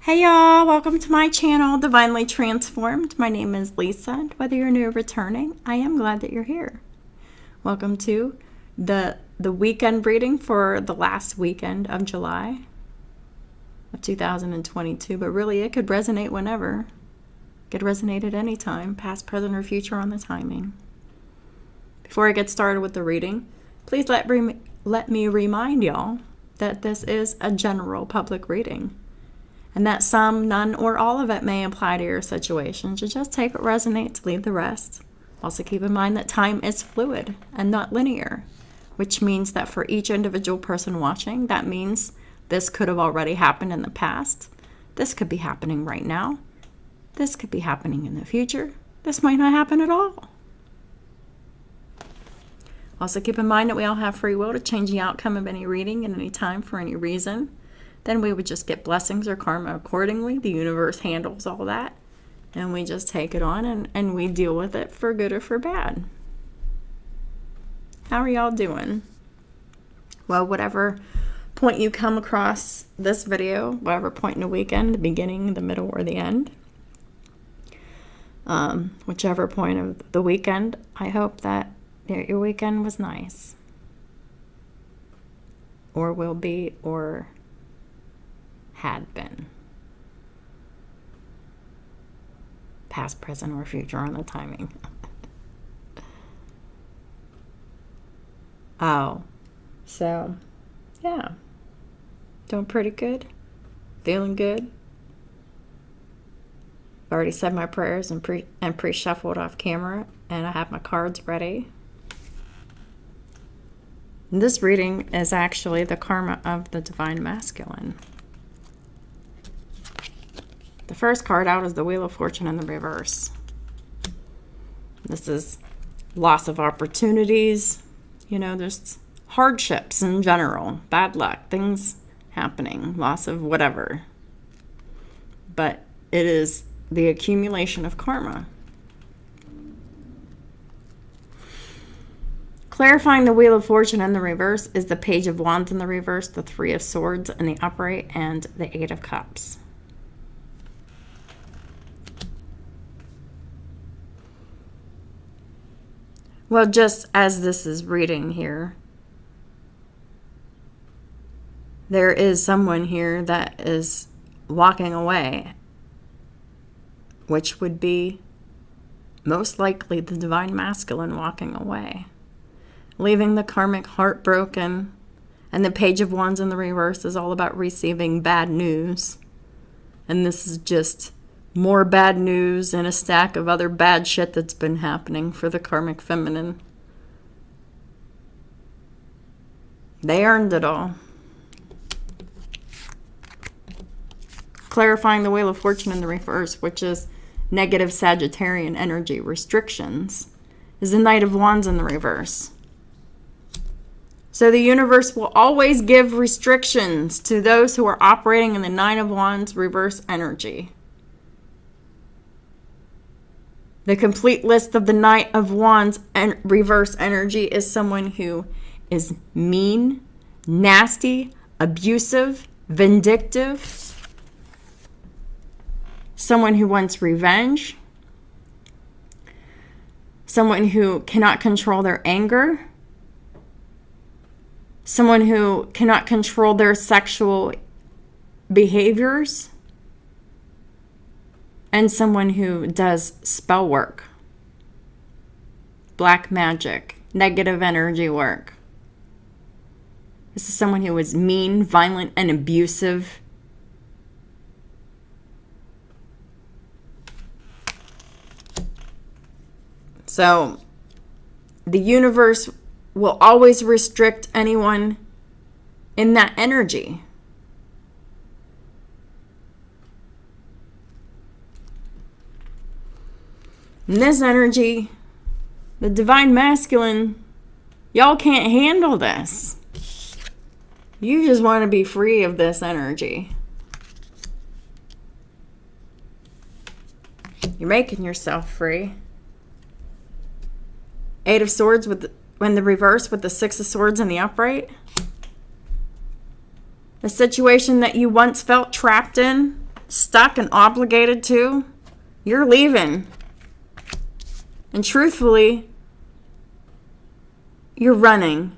Hey y'all, welcome to my channel, Divinely Transformed. My name is Lisa, and whether you're new or returning, I am glad that you're here. Welcome to the weekend reading for the last weekend of July of 2022, but really it could resonate whenever. It could resonate at any time, past, present, or future on the timing. Before I get started with the reading, please let me remind y'all that this is a general public reading, and that some, none, or all of it may apply to your situation. So just take what resonates, leave the rest. Also keep in mind that time is fluid and not linear, which means that for each individual person watching, that means this could have already happened in the past. This could be happening right now. This could be happening in the future. This might not happen at all. Also keep in mind that we all have free will to change the outcome of any reading at any time for any reason. Then we would just get blessings or karma accordingly. The universe handles all that. And we just take it on and we deal with it for good or for bad. How are y'all doing? Well, whatever point you come across this video, whatever point in the weekend, the beginning, the middle, or the end, whichever point of the weekend, I hope that your weekend was nice. Or will be, or had been. Past, present, or future on the timing. So, yeah. Doing pretty good. Feeling good. I've already said my prayers and pre-shuffled off camera, and I have my cards ready. And this reading is actually the karma of the Divine Masculine. The first card out is the Wheel of Fortune in the reverse. This is loss of opportunities. There's hardships in general, bad luck, things happening, loss of whatever. But it is the accumulation of karma. Clarifying the Wheel of Fortune in the reverse is the Page of Wands in the reverse, the Three of Swords in the upright, and the Eight of Cups. Well, just as this is reading here, there is someone here that is walking away, which would be most likely the Divine Masculine walking away, leaving the karmic heartbroken. And the Page of Wands in the reverse is all about receiving bad news. And this is just more bad news and a stack of other bad shit that's been happening for the karmic feminine. They earned it all. Clarifying the Wheel of Fortune in the reverse, which is negative Sagittarian energy restrictions, is the Knight of Wands in the reverse. So the universe will always give restrictions to those who are operating in the Nine of Wands reverse energy. The complete list of the Knight of Wands and reverse energy is someone who is mean, nasty, abusive, vindictive, someone who wants revenge, someone who cannot control their anger, someone who cannot control their sexual behaviors, and someone who does spell work, black magic, negative energy work. This is someone who is mean, violent, and abusive. So the universe will always restrict anyone in that energy. In this energy, the Divine Masculine, y'all can't handle this. You just want to be free of this energy. You're making yourself free. Eight of Swords when the reverse with the Six of Swords in the upright. A situation that you once felt trapped in, stuck and obligated to, you're leaving. And truthfully, you're running.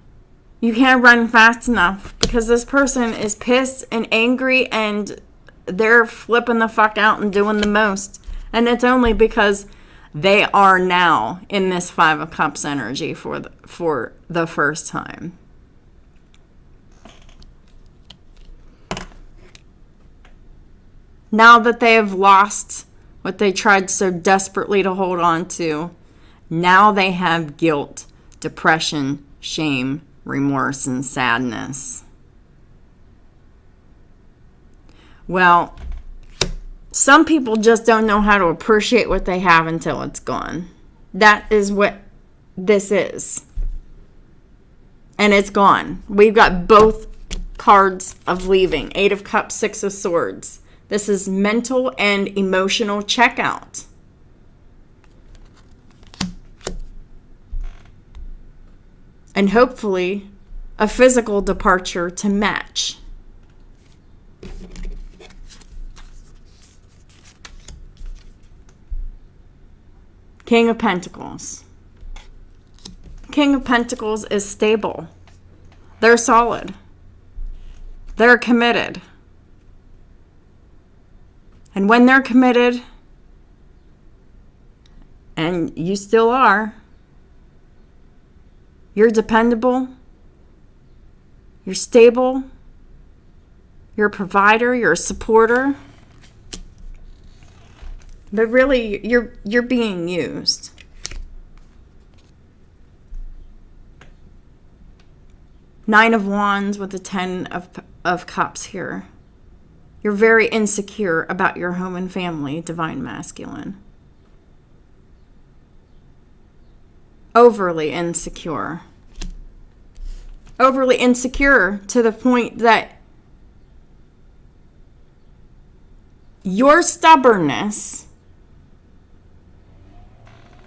You can't run fast enough because this person is pissed and angry and they're flipping the fuck out and doing the most. And it's only because they are now in this Five of Cups energy for the first time. Now that they have lost what they tried so desperately to hold on to, now they have guilt, depression, shame, remorse, and sadness. Well, some people just don't know how to appreciate what they have until it's gone. That is what this is. And it's gone. We've got both cards of leaving. 8 of Cups, 6 of Swords. This is mental and emotional checkout. And hopefully a physical departure to match. King of Pentacles. King of Pentacles is stable. They're solid. They're committed. And when they're committed, and you still are, you're dependable, you're stable, you're a provider, you're a supporter. But really, you're being used. Nine of Wands with the 10 of Cups here. You're very insecure about your home and family, Divine Masculine. Overly insecure. Overly insecure to the point that your stubbornness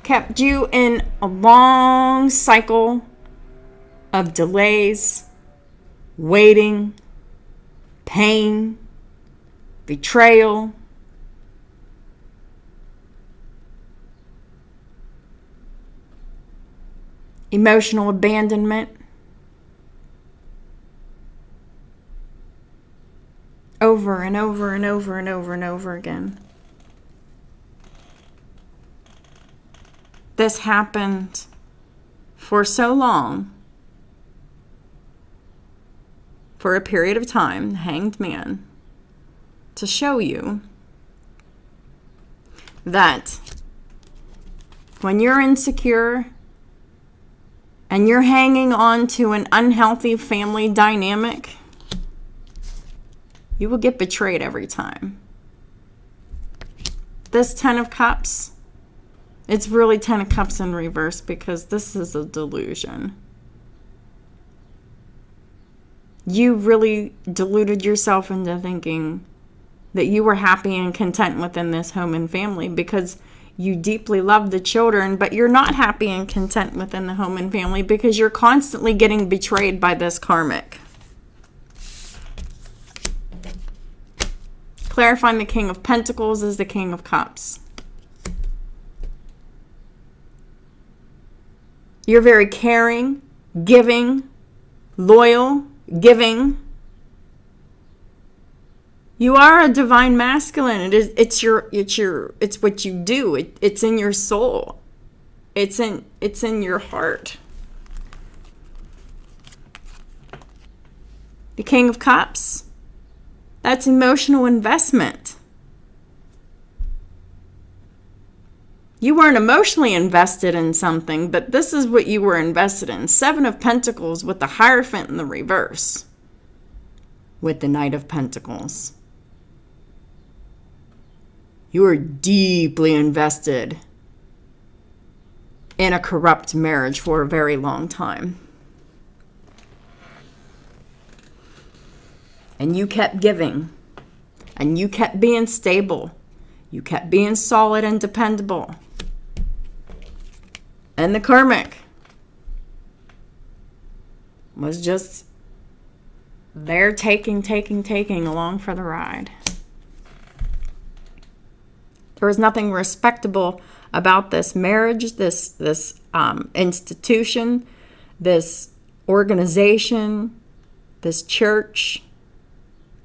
kept you in a long cycle of delays, waiting, pain, betrayal, emotional abandonment, over and over and over and over and over again. This happened for so long, for a period of time, Hanged Man, to show you that when you're insecure and you're hanging on to an unhealthy family dynamic, you will get betrayed every time. This 10 of Cups, it's really 10 of Cups in reverse because this is a delusion. You really deluded yourself into thinking that you were happy and content within this home and family because you deeply love the children, but you're not happy and content within the home and family because you're constantly getting betrayed by this karmic. Clarifying the King of Pentacles is the King of Cups. You're very caring, giving, loyal, giving. You are a divine masculine. It's what you do. It's in your soul. It's in your heart. The King of Cups, that's emotional investment. You weren't emotionally invested in something, but this is what you were invested in. 7 of Pentacles with the Hierophant in the reverse. With the Knight of Pentacles. You are deeply invested in a corrupt marriage for a very long time. And you kept giving. And you kept being stable. You kept being solid and dependable. And the karmic was just there taking along for the ride. There was nothing respectable about this marriage, this institution, this organization, this church.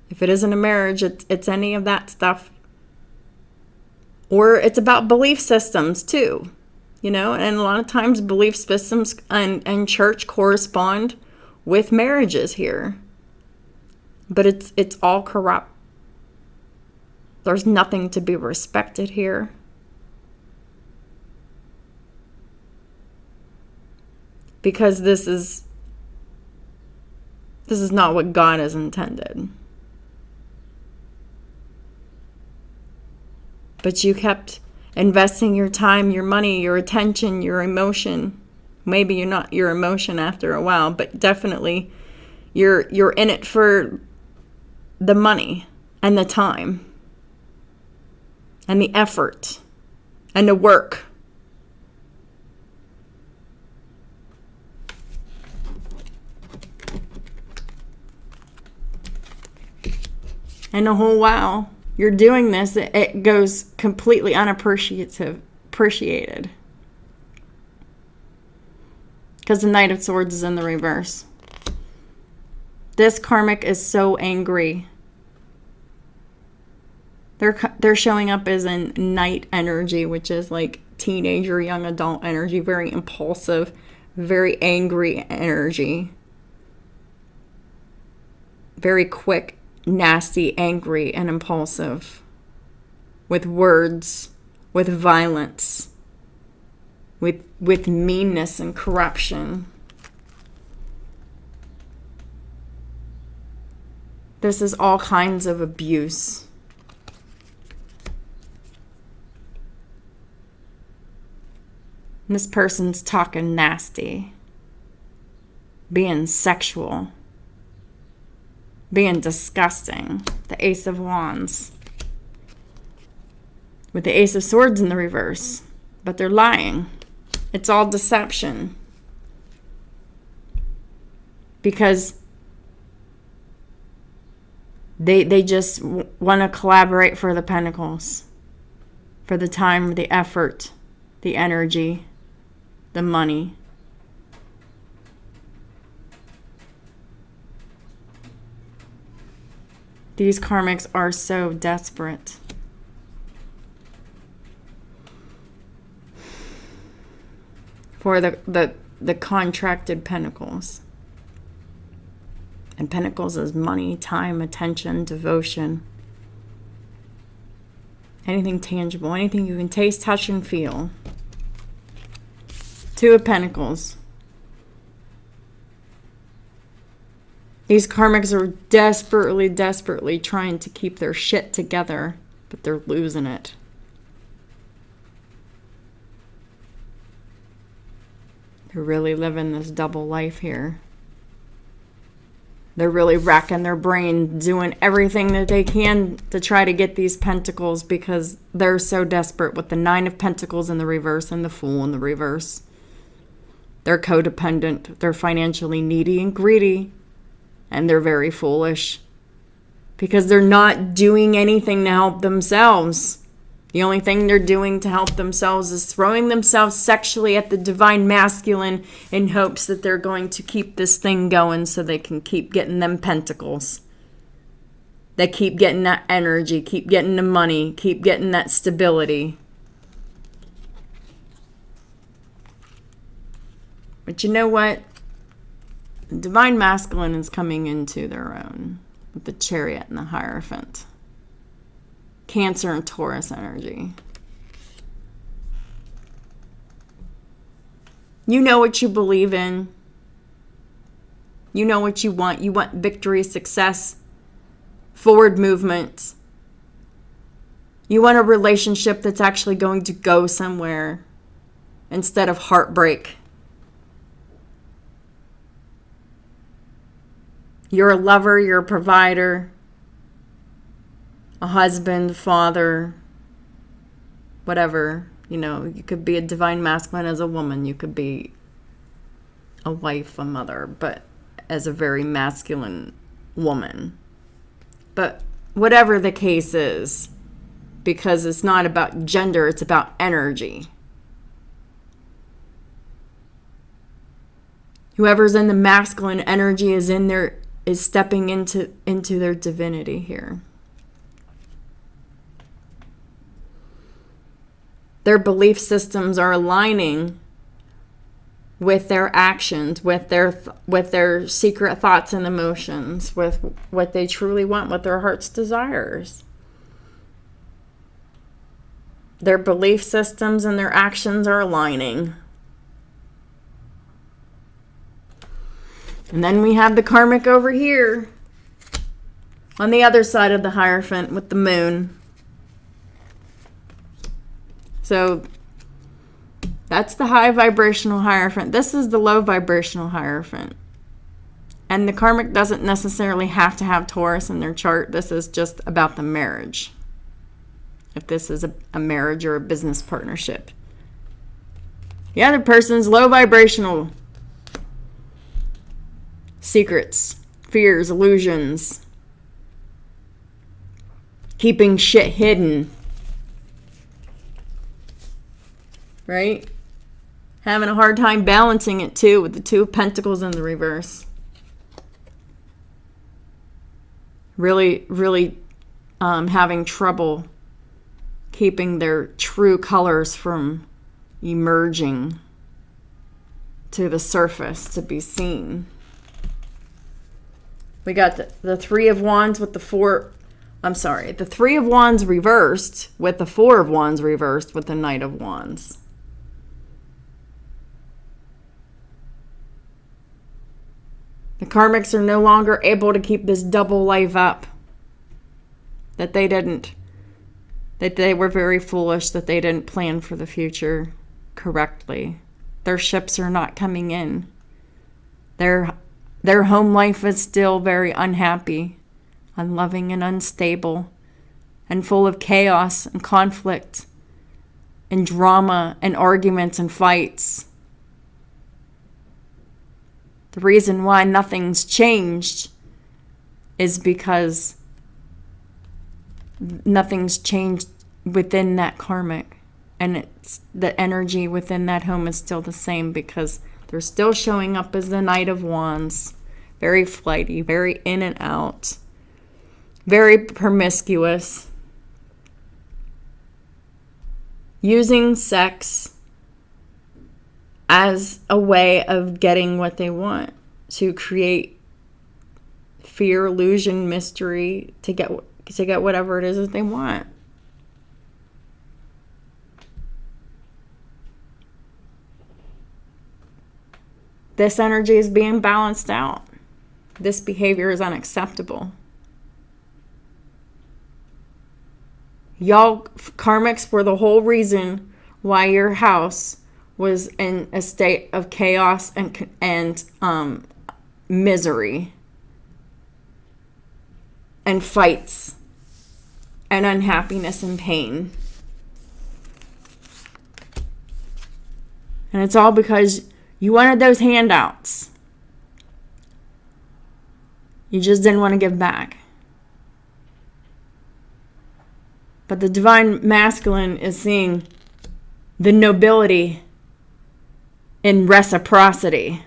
If it isn't a marriage, it's any of that stuff. Or it's about belief systems too, and a lot of times belief systems and church correspond with marriages here. But it's all corrupt. There's nothing to be respected here. Because this is not what God has intended. But you kept investing your time, your money, your attention, your emotion. Maybe you're not your emotion after a while, but definitely you're in it for the money and the time and the effort and the work. And the whole while you're doing this, it goes completely appreciated. Because the Knight of Swords is in the reverse. This karmic is so angry. They're showing up as in knight energy, which is like teenager, young adult energy, very impulsive, very angry energy. Very quick, nasty, angry, and impulsive. With words, with violence, with meanness and corruption. This is all kinds of abuse. And this person's talking nasty, being sexual, being disgusting. The Ace of Wands. With the Ace of Swords in the reverse. But they're lying. It's all deception. Because they just want to collaborate for the pentacles. For the time, the effort, the energy, the money. These karmics are so desperate. For the contracted pentacles. And pentacles is money, time, attention, devotion. Anything tangible, anything you can taste, touch, and feel. Two of Pentacles. These karmics are desperately trying to keep their shit together, but they're losing it. They're really living this double life here. They're really racking their brain, doing everything that they can to try to get these pentacles because they're so desperate with the Nine of Pentacles in the reverse and the Fool in the reverse. They're codependent. They're financially needy and greedy. And they're very foolish because they're not doing anything to help themselves. The only thing they're doing to help themselves is throwing themselves sexually at the divine masculine in hopes that they're going to keep this thing going so they can keep getting them pentacles. They keep getting that energy, keep getting the money, keep getting that stability. But you know what? The divine masculine is coming into their own with the Chariot and the Hierophant. Cancer and Taurus energy. You know what you believe in. You know what you want. You want victory, success, forward movement. You want a relationship that's actually going to go somewhere instead of heartbreak. You're a lover, you're a provider, a husband, father, whatever. You know, you could be a divine masculine as a woman. You could be a wife, a mother, but as a very masculine woman. But whatever the case is, because it's not about gender, it's about energy. Whoever's in the masculine energy is stepping into their divinity here. Their belief systems are aligning with their actions, with their secret thoughts and emotions, with what they truly want, what their heart's desires. Their belief systems and their actions are aligning. And then we have the karmic over here on the other side of the Hierophant with the moon. So that's the high vibrational Hierophant. This is the low vibrational Hierophant. And the karmic doesn't necessarily have to have Taurus in their chart. This is just about the marriage. If this is a marriage or a business partnership. The other person's low vibrational. Secrets, fears, illusions. Keeping shit hidden. Right? Having a hard time balancing it too with the Two of Pentacles in the reverse. Really, really having trouble keeping their true colors from emerging to the surface to be seen. We got the Three of Wands with the the Three of Wands reversed with the Four of Wands reversed with the Knight of Wands. The karmics are no longer able to keep this double life up. That they were very foolish, that they didn't plan for the future correctly. Their ships are not coming in. Their home life is still very unhappy, unloving and unstable, and full of chaos and conflict and drama and arguments and fights. The reason why nothing's changed is because nothing's changed within that karmic. And it's the energy within that home is still the same because they're still showing up as the Knight of Wands. Very flighty, very in and out. Very promiscuous. Using sex as a way of getting what they want. To create fear, illusion, mystery, to get whatever it is that they want. This energy is being balanced out. This behavior is unacceptable. Y'all karmics were the whole reason why your house was in a state of chaos and misery and fights and unhappiness and pain. And it's all because you wanted those handouts. You just didn't want to give back. But the divine masculine is seeing the nobility in reciprocity.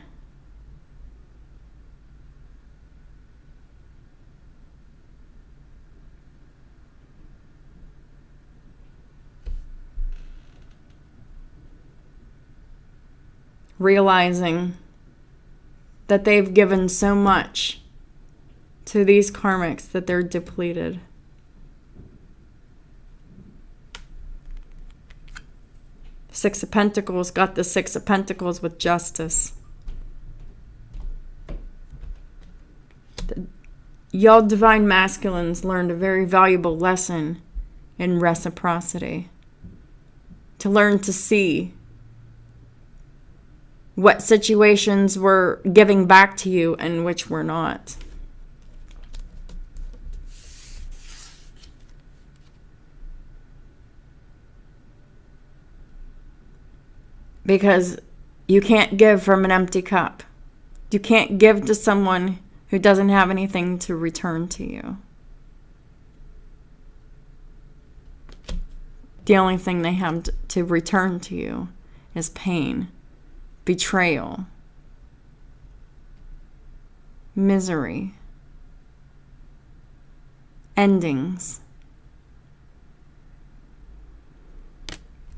Realizing that they've given so much to these karmics that they're depleted. Six of Pentacles got the Six of Pentacles with justice. Y'all divine masculines learned a very valuable lesson in reciprocity. To learn to see what situations were giving back to you and which were not. Because you can't give from an empty cup. You can't give to someone who doesn't have anything to return to you. the only thing they have to return to you is pain, betrayal, misery, endings.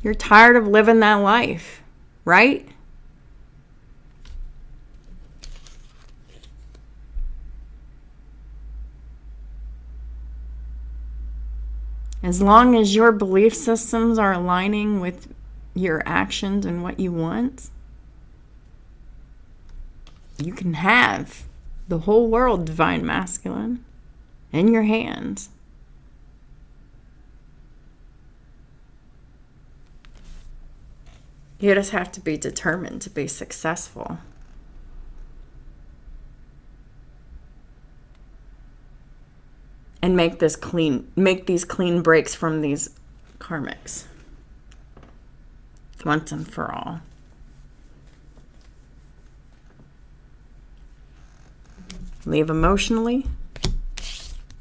You're tired of living that life, right? As long as your belief systems are aligning with your actions and what you want, you can have the whole world, divine masculine, in your hands. You just have to be determined to be successful. And make these clean breaks from these karmics. Once and for all. Leave emotionally,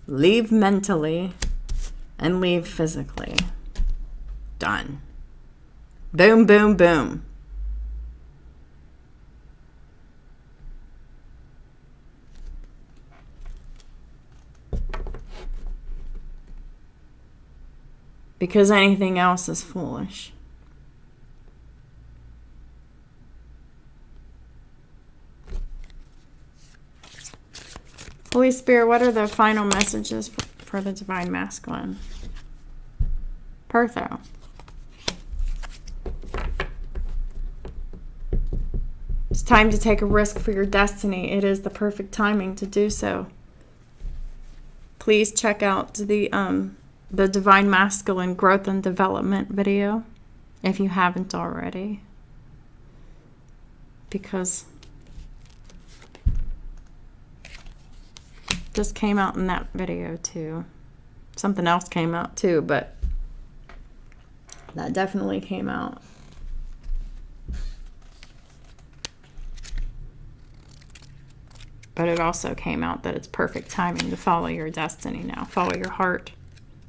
leave mentally, and leave physically. Done. Boom, boom, boom. Because anything else is foolish. Holy Spirit, what are the final messages for the divine masculine? Pertho. It's time to take a risk for your destiny. It is the perfect timing to do so. Please check out the Divine Masculine Growth and Development video if you haven't already. Because this came out in that video too. Something else came out too, but that definitely came out. But it also came out that it's perfect timing to follow your destiny now. Follow your heart.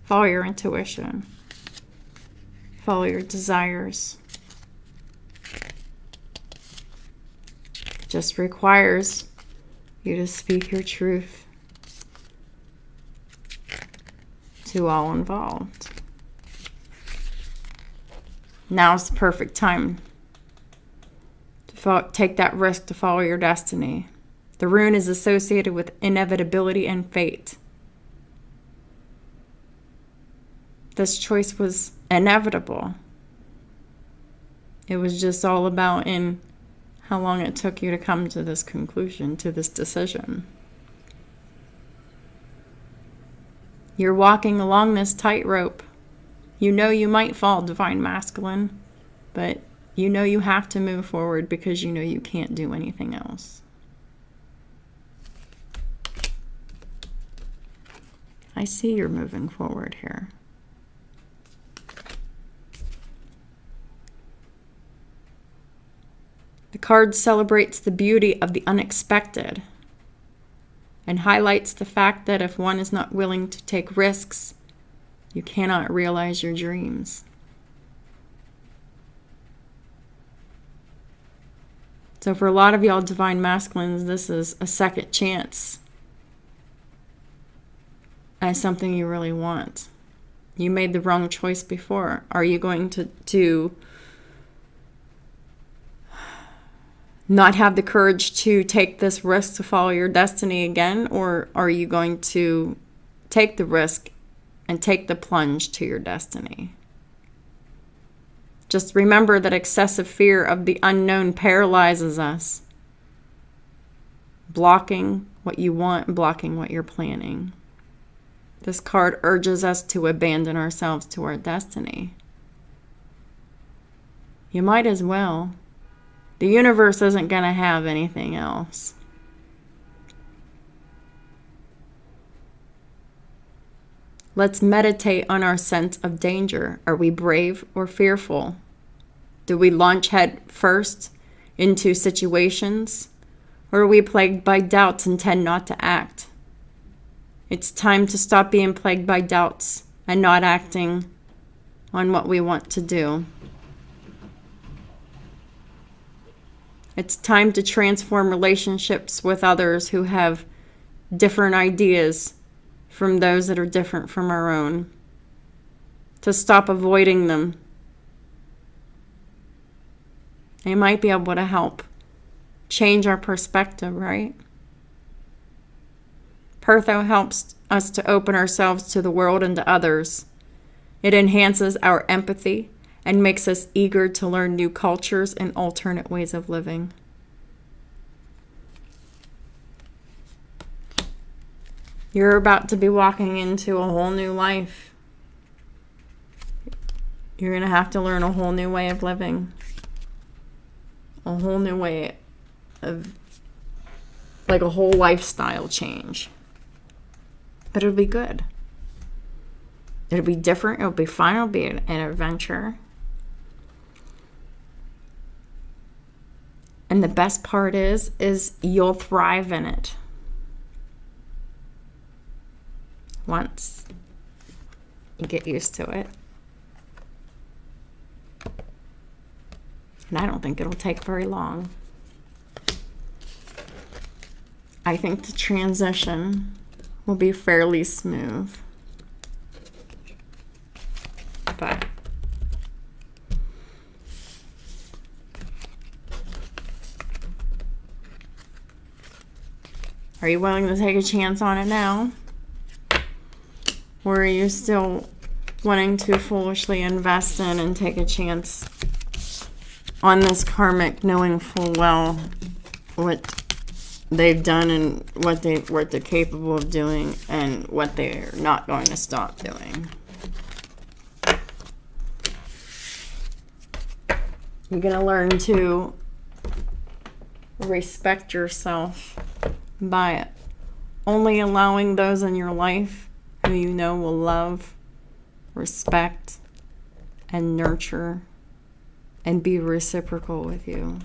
Follow your intuition. Follow your desires. Just requires you to speak your truth to all involved. Now's the perfect time to take that risk to follow your destiny. The rune is associated with inevitability and fate. This choice was inevitable. It was just all about in how long it took you to come to this conclusion, to this decision. You're walking along this tightrope. You know you might fall, divine masculine, but you know you have to move forward because you know you can't do anything else. I see you're moving forward here. The card celebrates the beauty of the unexpected and highlights the fact that if one is not willing to take risks, you cannot realize your dreams. So for a lot of y'all divine masculines, this is a second chance at something you really want. You made the wrong choice before. Are you going to not have the courage to take this risk to follow your destiny again? Or are you going to take the risk and take the plunge to your destiny? Just remember that excessive fear of the unknown paralyzes us, blocking what you want, blocking what you're planning. This card urges us to abandon ourselves to our destiny. You might as well. The universe isn't going to have anything else. Let's meditate on our sense of danger. Are we brave or fearful? Do we launch head first into situations? Or are we plagued by doubts and tend not to act? It's time to stop being plagued by doubts and not acting on what we want to do. It's time to transform relationships with others who have different ideas from those that are different from our own. To stop avoiding them. They might be able to help change our perspective, right? Pertho helps us to open ourselves to the world and to others. It enhances our empathy and makes us eager to learn new cultures and alternate ways of living. You're about to be walking into a whole new life. You're going to have to learn a whole new way of living. A whole new way of, like a whole lifestyle change. But it'll be good. It'll be different. It'll be fun. It'll be an adventure. And the best part is you'll thrive in it. Once you get used to it. And I don't think it'll take very long. I think the transition will be fairly smooth. But are you willing to take a chance on it now? Or are you still wanting to foolishly invest in and take a chance on this karmic, knowing full well what they've done and what they're capable of doing and what they're not going to stop doing? You're going to learn to respect yourself by only allowing those in your life who you know will love, respect, and nurture and be reciprocal with you.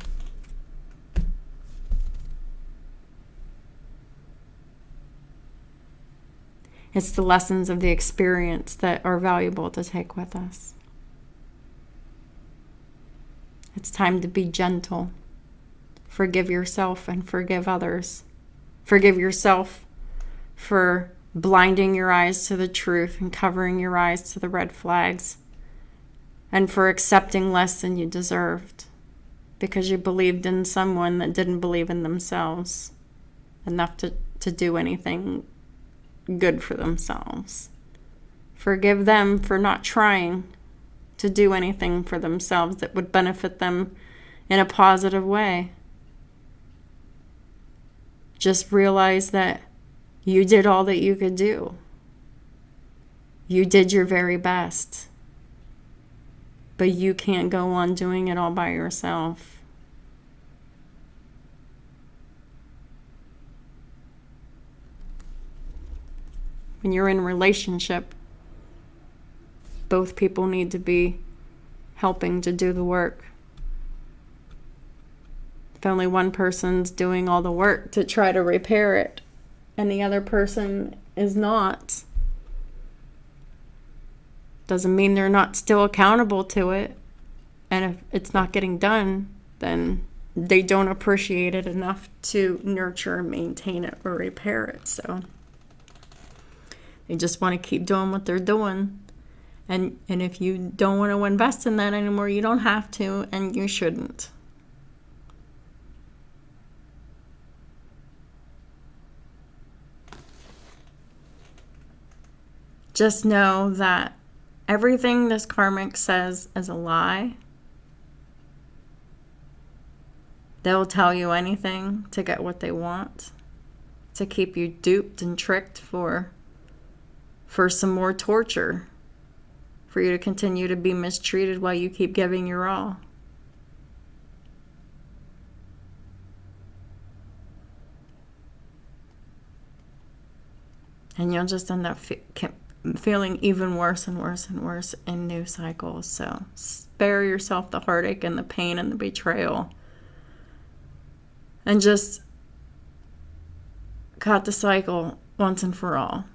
It's the lessons of the experience that are valuable to take with us. It's time to be gentle. Forgive yourself and forgive others. Forgive yourself for blinding your eyes to the truth and covering your eyes to the red flags, and for accepting less than you deserved because you believed in someone that didn't believe in themselves enough to do anything good for themselves. Forgive them for not trying to do anything for themselves that would benefit them in a positive way. Just realize that you did all that you could do. You did your very best. But you can't go on doing it all by yourself. When you're in a relationship, both people need to be helping to do the work. If only one person's doing all the work to try to repair it, and the other person is not, doesn't mean they're not still accountable to it. And if it's not getting done, then they don't appreciate it enough to nurture and maintain it or repair it. So they just want to keep doing what they're doing. And if you don't want to invest in that anymore, you don't have to, and you shouldn't. Just know that everything this karmic says is a lie. They'll tell you anything to get what they want, to keep you duped and tricked for some more torture, for you to continue to be mistreated while you keep giving your all. And you'll just end up feeling even worse and worse and worse in new cycles. So spare yourself the heartache and the pain and the betrayal. And just cut the cycle once and for all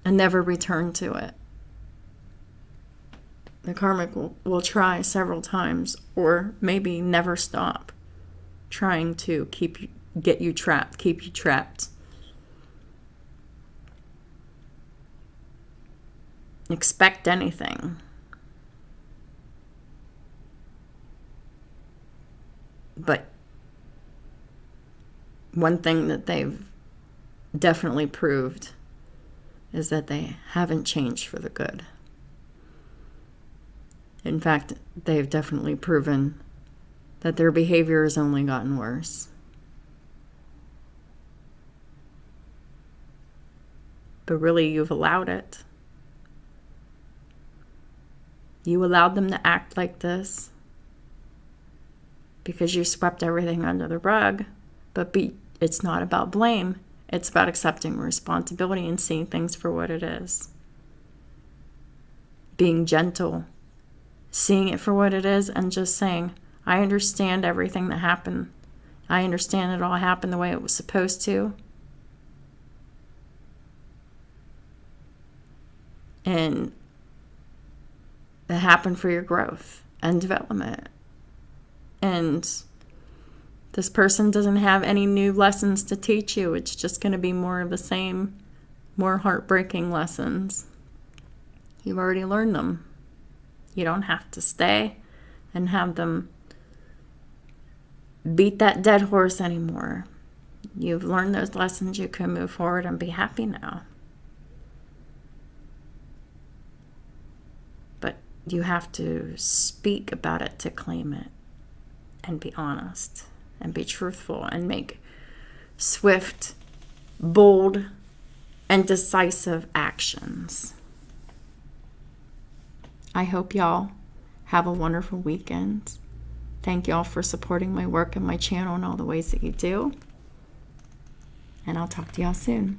and never return to it. The karmic will try several times, or maybe never stop trying to keep you trapped. Expect anything. But one thing that they've definitely proved is that they haven't changed for the good. In fact, they've definitely proven that their behavior has only gotten worse. But really, you've allowed it. You allowed them to act like this because you swept everything under the rug. But it's not about blame. It's about accepting responsibility and seeing things for what it is. Being gentle. Seeing it for what it is and just saying, I understand everything that happened. I understand it all happened the way it was supposed to. And it happened for your growth and development. And this person doesn't have any new lessons to teach you. It's just going to be more of the same, more heartbreaking lessons. You've already learned them. You don't have to stay and have them beat that dead horse anymore. You've learned those lessons. You can move forward and be happy now. But you have to speak about it to claim it and be honest and be truthful and make swift, bold, and decisive actions. I hope y'all have a wonderful weekend. Thank y'all for supporting my work and my channel in all the ways that you do. And I'll talk to y'all soon.